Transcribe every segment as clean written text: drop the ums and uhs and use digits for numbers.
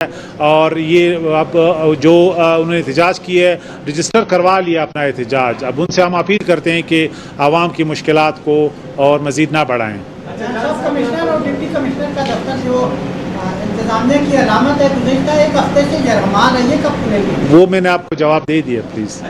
اور یہ اب جو انہوں نے احتجاج کی ہے رجسٹر کروا لیا اپنا احتجاج. اب ان سے ہم اپیل کرتے ہیں کہ عوام کی مشکلات کو اور مزید نہ بڑھائیں. کمشنر اور ڈپٹی کمشنر کا دفتر جو انتظامیہ کی علامت ہے گزشتہ ایک ہفتے سے یرغمال ہے، یہ کب کھلے گی؟ وہ میں نے آپ کو جواب دے دیا. پلیز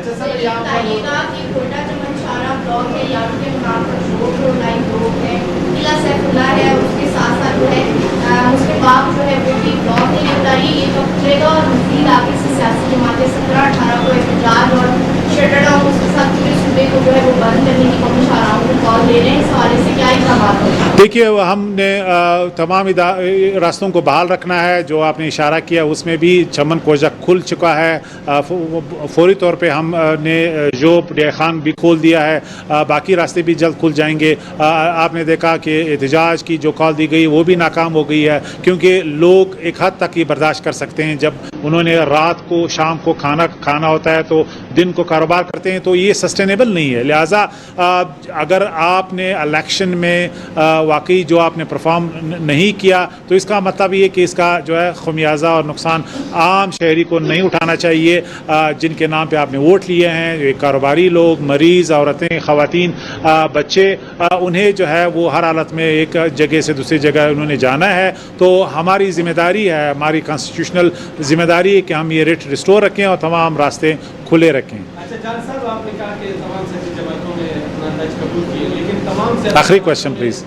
دیکھیے ہم نے تمام راستوں کو بحال رکھنا ہے. جو آپ نے اشارہ کیا اس میں بھی چمن کوجہ کھل چکا ہے. فوری طور پہ ہم نے جوب ڈے خان بھی کھول دیا ہے. باقی راستے بھی جلد کھل جائیں گے. آپ نے دیکھا کہ احتجاج کی جو کال دی گئی وہ بھی ناکام ہو گئی ہے، کیونکہ لوگ ایک حد تک یہ برداشت کر سکتے ہیں. جب انہوں نے رات کو شام کو کھانا ہوتا ہے تو دن کو کاروبار کرتے ہیں، تو یہ سسٹینیبل نہیں ہے. لہٰذا اگر آپ نے الیکشن میں واقعی جو آپ نے پرفارم نہیں کیا تو اس کا مطلب یہ کہ اس کا جو ہے خمیازہ اور نقصان عام شہری کو نہیں اٹھانا چاہیے. جن کے نام پہ آپ نے ووٹ لیے ہیں، کاروباری لوگ، مریض، عورتیں، خواتین، بچے، انہیں جو ہے وہ ہر حالت میں ایک جگہ سے دوسری جگہ انہوں نے جانا ہے. تو ہماری ذمہ داری ہے، ہماری کانسٹیٹیوشنل ذمہ داری ہے کہ ہم یہ ریٹ ریسٹور رکھیں اور تمام راستے کھلے رکھیں. آخری کوشچن پلیز.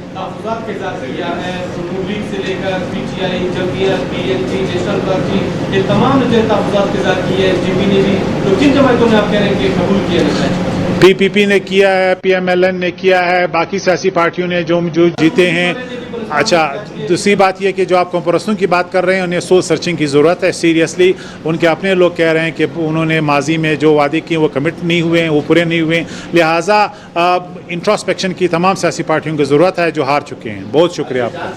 پی پی نے کیا ہے، پی ایم ایل این نے کیا ہے، باقی سیاسی پارٹیوں نے جو جیتے ہیں. اچھا، دوسری بات یہ کہ جو آپ کمپروسوں کی بات کر رہے ہیں انہیں سوچ سرچنگ کی ضرورت ہے. سیریسلی ان کے اپنے لوگ کہہ رہے ہیں کہ انہوں نے ماضی میں جو وعدے کیے وہ کمٹ نہیں ہوئے ہیں، وہ پورے نہیں ہوئے ہیں. لہٰذا انٹراسپیکشن کی تمام سیاسی پارٹیوں کی ضرورت ہے جو ہار چکے ہیں. بہت شکریہ آپ کا.